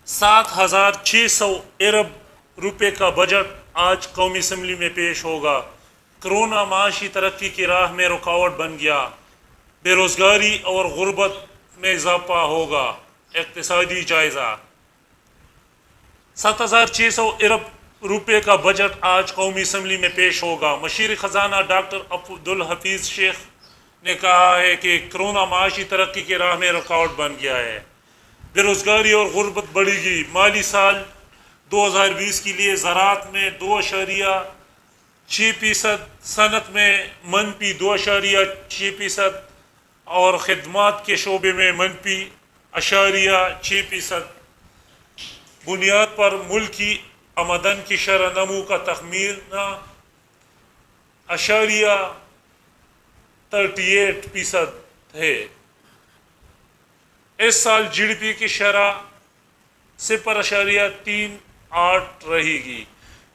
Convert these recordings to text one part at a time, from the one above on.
7,600 अरब रुपए का बजट आज कौमी असम्बली में पेश होगा। कोरोना माशी तरक्की की राह में रुकावट बन गया, बेरोज़गारी और गुर्बत में इजाफा होगा। इक़्तिसादी जायज़ा। 7,600 अरब रुपए का बजट आज कौमी असम्बली में पेश होगा। मशीर ख़जाना डॉक्टर अब्दुल हफीज़ शेख ने कहा है कि कोरोना माशी तरक्की की राह में रुकावट बन गया है, बेरोज़गारी और गुर्बत बढ़ेगी। माली साल 2020 के लिए ज़राअत में 2.6%, सनत में मनफी 2.6% और ख़िदमात के शोबे में मनफी 0.6%। बुनियाद पर मुल्की आमदन की शरह नमू का तखमीना 0.38% है। इस साल GDP की शरह 0.38 रहेगी।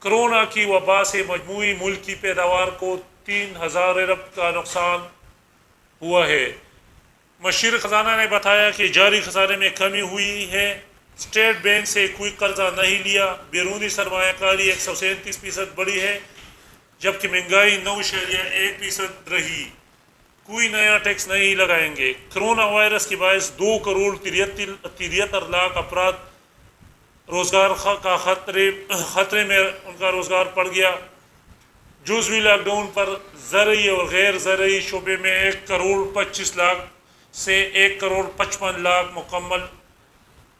कोरोना की वबा से मजमूई मुल्की पैदावार को 3,000 अरब का नुकसान हुआ है। मशीर ख़जाना ने बताया कि जारी खजाने में कमी हुई है। स्टेट बैंक से कोई कर्जा नहीं लिया। बैरूनी सरमायाकारी 137% बढ़ी है, जबकि महंगाई 9.1% रही। कोई नया टैक्स नहीं लगाएंगे। कोरोना वायरस के बायस 2.73 लाख अफराद रोज़गार का खतरे में उनका रोज़गार पड़ गया। जुज़वी लॉकडाउन पर ज़रई और गैर ज़रई शोबे में 1.25 करोड़ से 1.55 करोड़ मुकम्मल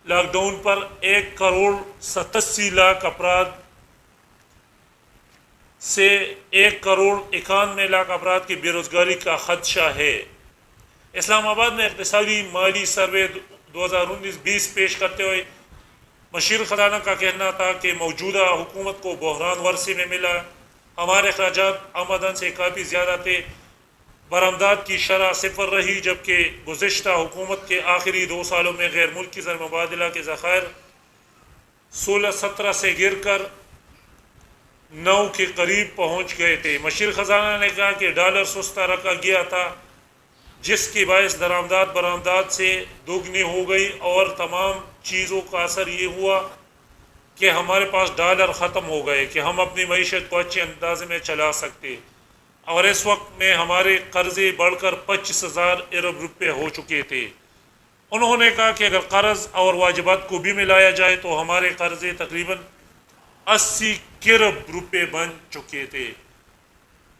लॉकडाउन पर 1.87 करोड़ अफराद से 1.91 करोड़ अफराद की बेरोज़गारी का खदशा है। इस्लामाबाद में इक़्तिसादी माली सर्वे 2019-20 पेश करते हुए मशीर ख़जाना का कहना था कि मौजूदा हुकूमत को बहरान वर्षे में मिला। हमारे अखराजात आमदन से काफ़ी ज़्यादा थे। बरामदात की शरह 0 रही, जबकि गुज़िश्ता हुकूमत के आखिरी 2 सालों में गैर मुल्की ज़र मुबादला के ज़ख़ायर 16-17 से गिर कर 9 के करीब पहुँच गए थे। मशीर ख़जाना ने कहा कि डॉलर सस्ता रखा गया था, जिसके बायस बरामदात से दोगुनी हो गई और तमाम चीज़ों का असर ये हुआ कि हमारे पास डॉलर ख़त्म हो गए कि हम अपनी मईशत को अच्छे अंदाजे में चला सकते। और इस वक्त में हमारे कर्ज़े बढ़कर 25,000 अरब रुपये हो चुके थे। उन्होंने कहा कि अगर कर्ज़ और वाजिबात को भी मिलाया जाए तो हमारे कर्ज़े तकरीबन 80 खरब रुपये बन चुके थे।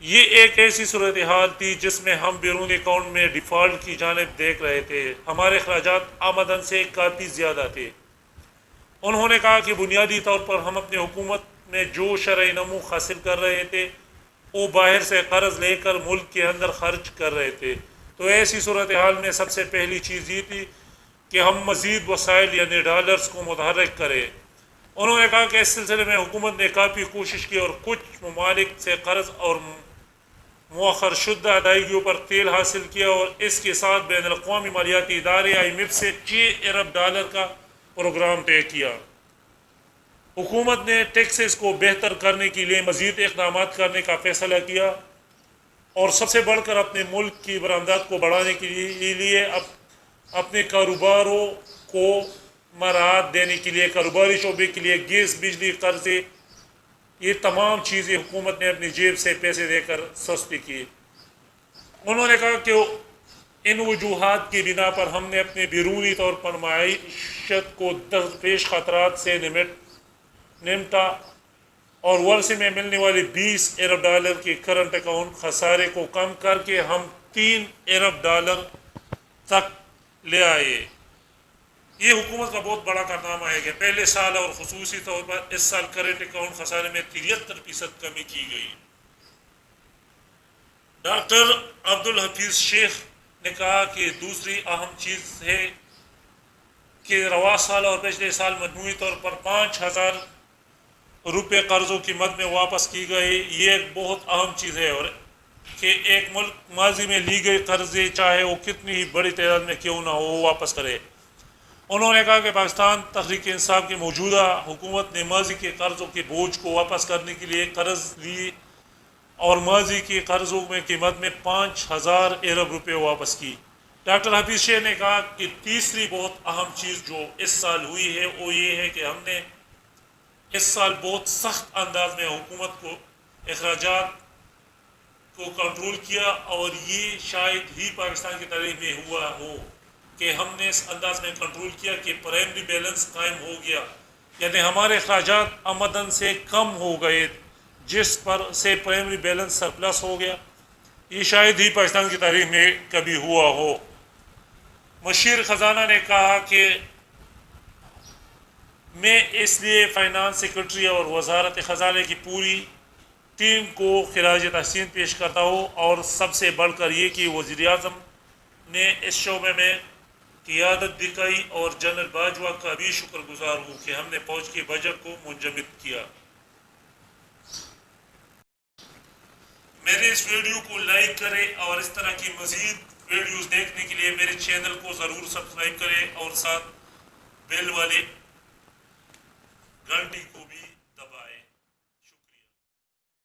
ये एक ऐसी सूरत हाल थी जिसमें हम बैरूनी अकाउंट में डिफ़ॉल्ट की जानिब देख रहे थे। हमारे अखराजात आमदन से काफ़ी ज़्यादा थे। उन्होंने कहा कि बुनियादी तौर पर हम अपनी हुकूमत में जो शरई नमू हासिल कर रहे थे वो बाहर से कर्ज़ लेकर मुल्क के अंदर खर्च कर रहे थे। तो ऐसी सूरत हाल में सबसे पहली चीज़ ये थी कि हम मज़ीद वसाइल यानी डॉलर्स को मुतहर्रिक करें। उन्होंने कहा कि इस सिलसिले में हुकूमत ने काफ़ी कोशिश की और कुछ ममालिक से कर्ज़ और मुअख्खर शुदा अदायगियों पर तेल हासिल किया और इसके साथ बैनुल अक़वामी मालियाती इदारे IMF से 6 अरब डॉलर का प्रोग्राम तय किया। हुकूमत ने टैक्सेस को बेहतर करने के लिए मज़ीद इक़दाम करने का फ़ैसला किया और सबसे बढ़कर अपने मुल्क की बरामदात को बढ़ाने के लिए अपने कारोबारों को मराहत देने के लिए कारोबारी शोबे के लिए गैस, बिजली, कर्ज़े, ये तमाम चीज़ें हुकूमत ने अपनी जेब से पैसे देकर सस्ती की। उन्होंने कहा कि इन वजूहात की बिना पर हमने अपने बैरूनी तौर पर माईशत को दरपेश ख़तरात से निमटा और वर्षे में मिलने वाले 20 अरब डॉलर के करंट अकाउंट खसारे को कम करके हम 3 अरब डॉलर तक ले आए। ये हुकूमत का बहुत बड़ा कारनामा है कि पहले साल और ख़ुसूसी तौर पर इस साल करंट अकाउंट खसारे में 73% कमी की गई। डॉक्टर अब्दुल हफीज़ शेख ने कहा कि दूसरी अहम चीज़ है कि रवा साल और पिछले साल मजमूई तौर पर 5,000 रुपये कर्ज़ों की मद में वापस की गई। ये एक बहुत अहम चीज़ है और कि एक मुल्क माजी में ली गई कर्ज़े चाहे वो कितनी ही बड़ी तादाद में क्यों ना हो वो वापस करे। उन्होंने कहा कि पाकिस्तान तहरीक इंसाफ की मौजूदा हुकूमत ने माजी के कर्ज़ों के बोझ को वापस करने के लिए कर्ज़ लिए और माजी के कर्ज़ों में कीमत में 5,000 अरब रुपये वापस की। ڈاکٹر حفیظ شیخ نے کہا کہ تیسری بہت اہم چیز جو اس سال ہوئی ہے وہ یہ ہے کہ ہم نے اس سال بہت سخت انداز میں حکومت کو اخراجات کو کنٹرول کیا، اور یہ شاید ہی پاکستان کی تاریخ میں ہوا ہو کہ ہم نے اس انداز میں کنٹرول کیا کہ پرائمری بیلنس قائم ہو گیا، یعنی ہمارے اخراجات آمدن سے کم ہو گئے جس پر سے پرائمری بیلنس سرپلس ہو گیا۔ یہ شاید ہی پاکستان کی تاریخ میں کبھی ہوا ہو۔ مشیر خزانہ نے کہا کہ میں اس لیے فائنانس سیکرٹری اور وزارت خزانہ کی پوری ٹیم کو خراج تحسین پیش کرتا ہوں، اور سب سے بڑھ کر یہ کہ وزیر اعظم نے اس شعبے میں قیادت دکھائی، اور جنرل باجوہ کا بھی شکر گزار ہوں کہ ہم نے فوج کے بجٹ کو منجمد کیا۔ میرے اس ویڈیو کو لائک کریں، اور اس طرح کی مزید ویڈیوز دیکھنے کے لیے میرے چینل کو ضرور سبسکرائب کریں، اور ساتھ بیل والے